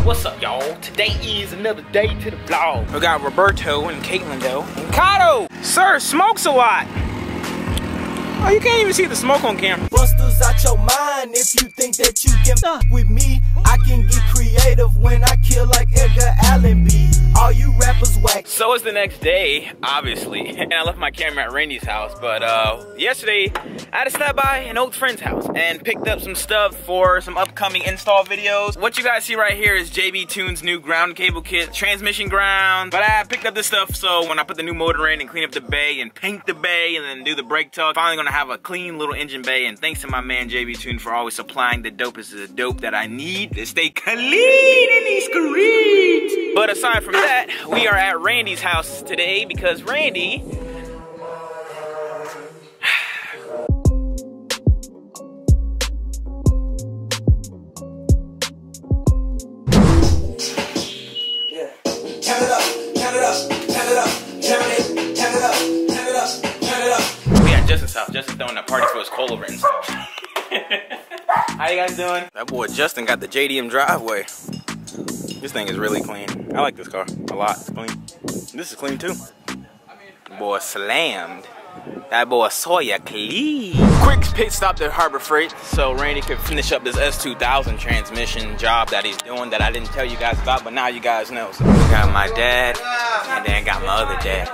What's up, y'all? Today is another day to the vlog. We got Roberto and Caitlin though. And Kato! Sir, smokes a lot. Oh, you can't even see the smoke on camera. Busters out your mind if you think that you can fuck with me. I can get creative when I kill like Edgar Allan B. All you rappers whack. So it's the next day, obviously, and I left my camera at Randy's house. But yesterday, I had to stop by an old friend's house and picked up some stuff for some upcoming install videos. What you guys see right here is JB Tune's new ground cable kit, transmission ground. But I picked up this stuff so when I put the new motor in and clean up the bay and paint the bay and then do the brake tuck, finally gonna have a clean little engine bay. And thanks to my man JB Tune for always supplying the dopest of the dope that I need to stay clean in these streets. But aside from that, we are at Randy's house today because Randy Justin's house. Justin's throwing a party for his cola and stuff. How you guys doing? That boy Justin got the JDM driveway. This thing is really clean. I like this car a lot. It's clean. This is clean too. Boy slammed. That boy Sawyer clean. Quick pit stop at Harbor Freight so Randy could finish up this S2000 transmission job that he's doing that I didn't tell you guys about, but now you guys know. So we got my dad and then got my other dad.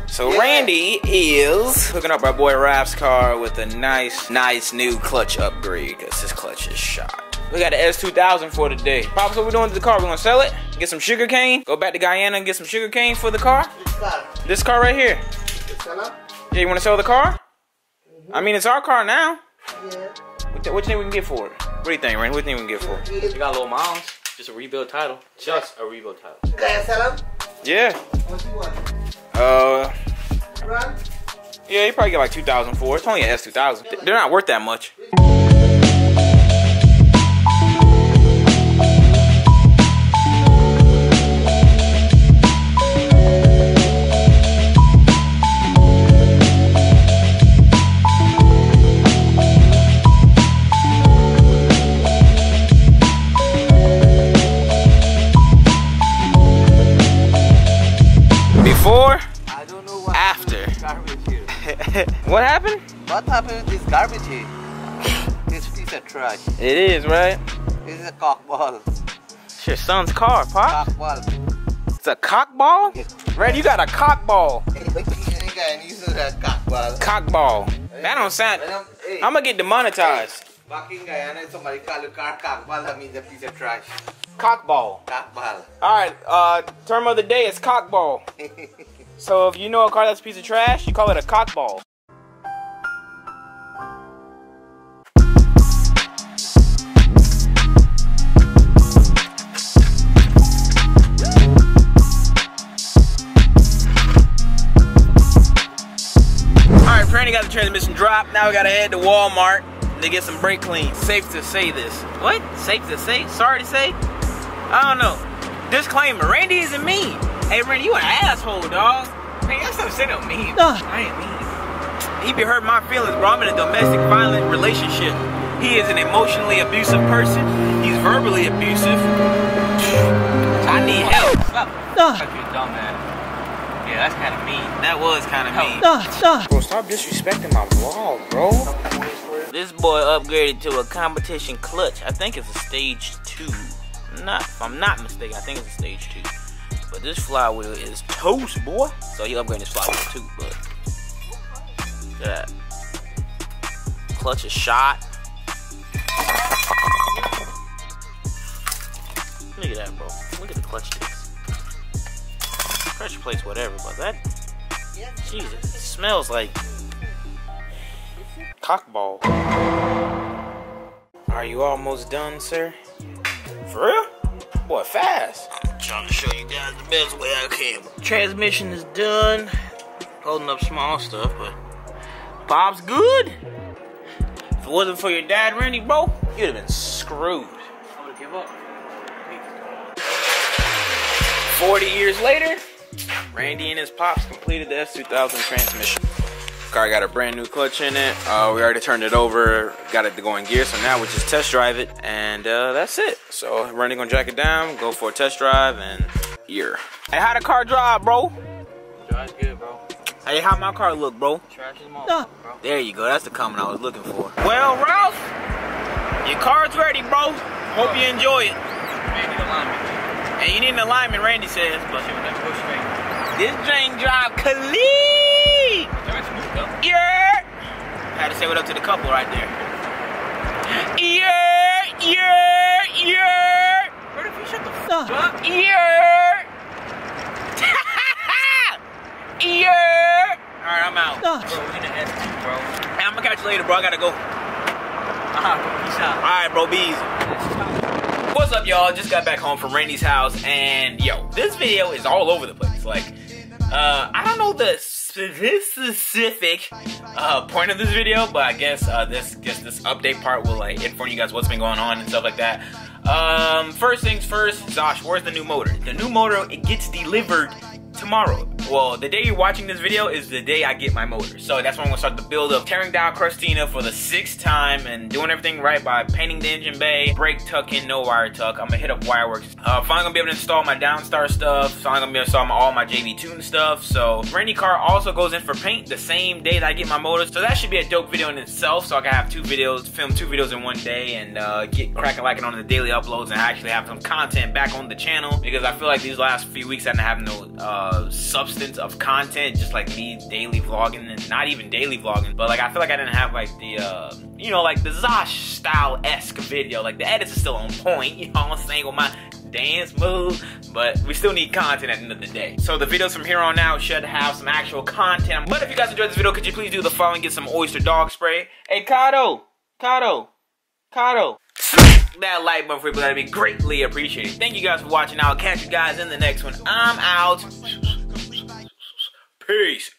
So Randy is hooking up our boy Raph's car with a nice new clutch upgrade because his clutch is shot. We got an S2000 for today. Pops, what we doing to the car? We gonna sell it? Get some sugar cane? Go back to Guyana and get some sugar cane for the car? This car right here. Yeah, you wanna sell the car? I mean, it's our car now. Yeah. What you think we can get for it? What do you think, Randy? What do you think we can get for it? We got low miles. Just a rebuild title. Just a rebuild title. Can I sell them? Yeah. What you want? Run? Yeah, you probably get like 2,000 for it. It's only an S2000. They're not worth that much. Before? I don't know what after. Garbage here. What happened? What happened with this garbage here? This piece of trash. It is, right? This is a cockball. It's your son's car, Pop. Cockball. It's a cockball? Randy, you got a cockball. Cockball. That don't sound... I'm gonna get demonetized. Back in Guyana, somebody call your car cockball, that means a piece of trash. Cockball. Cockball. Alright, term of the day is cockball. So if you know a car that's a piece of trash, you call it a cockball. Alright, Randy got the transmission dropped. Now we gotta head to Walmart to get some brake clean. Safe to say this. What? Safe to say? Sorry to say? I don't know. Disclaimer, Randy isn't mean. Hey Randy, you an asshole, dog. Man, that's not saying no mean. I ain't mean. He be hurting my feelings, bro. I'm in a domestic violent relationship. He is an emotionally abusive person. He's verbally abusive. I need help. Stop. Fuck you, dumbass. Yeah, that's kind of mean. That was kind of mean. Bro, stop disrespecting my vlog, bro. This boy upgraded to a competition clutch. I think it's a stage 2. If I'm not mistaken, I think it's a stage 2. But this flywheel is toast, boy. So he upgraded his flywheel too, but look at that. Clutch is shot. Look at that, bro. Look at the clutch discs. Pressure plates, whatever, but that, Jesus, it smells like cockball. Are you almost done, sir? For real? Boy, fast. I'm trying to show you guys the best way I can. Transmission is done. Holding up small stuff, but Bob's good. If it wasn't for your dad, Randy, bro, you'd have been screwed. I would give up. 40 years later, Randy and his pops completed the S2000 transmission. Car got a brand new clutch in it. We already turned it over, got it to go in gear, so now we just test drive it, and that's it. So Randy gonna jack it down, go for a test drive, and Hey, how the car drive, bro? Drives good, bro. Hey, how my car look, bro? Trash is bro. There you go, that's the comment I was looking for. Well, Ralph, your car's ready, bro. Hope you enjoy it. Man, need alignment. And you need an alignment, Randy says, but this drain drive clean. Yeah. Had to say what up to the couple right there. Yeah. Where the fuck shut the fuck up? Yeah. Yeah. Alright, I'm out. Bro, we need an S2, bro. Hey, I'm gonna catch you later, bro. I gotta go. Peace out. Alright, bro, be easy. What's up, y'all? Just got back home from Randy's house, and yo, this video is all over the place. Like, I don't know the specific point of this video, but I guess this update part will like inform you guys what's been going on and stuff like that. First things first, Zosh, where's the new motor? The new motor, it gets delivered tomorrow. Well, the day you're watching this video is the day I get my motor. So that's when I'm gonna start the build of tearing down Christina for the 6th time and doing everything right by painting the engine bay, brake tucking, no wire tuck. I'm gonna hit up Wireworks. Finally gonna be able to install my Downstar stuff. Finally gonna be able to install all my JV Tune stuff. So Randy car also goes in for paint the same day that I get my motor. So that should be a dope video in itself. So I can have 2 videos, film 2 videos in one day, and get cracking like it on the daily uploads and actually have some content back on the channel, because I feel like these last few weeks I didn't have no substance of content, just like me daily vlogging, and not even daily vlogging, but like I feel like I didn't have like the you know, like the Zosh style-esque video. Like the edits are still on point, you know what I'm saying, with my dance move, but we still need content at the end of the day. So the videos from here on out should have some actual content. But if you guys enjoyed this video, could you please do the following: get some oyster dog spray. Hey, Kato, smack that like button for people. That'd be greatly appreciated. Thank you guys for watching. I'll catch you guys in the next one. I'm out. Peace.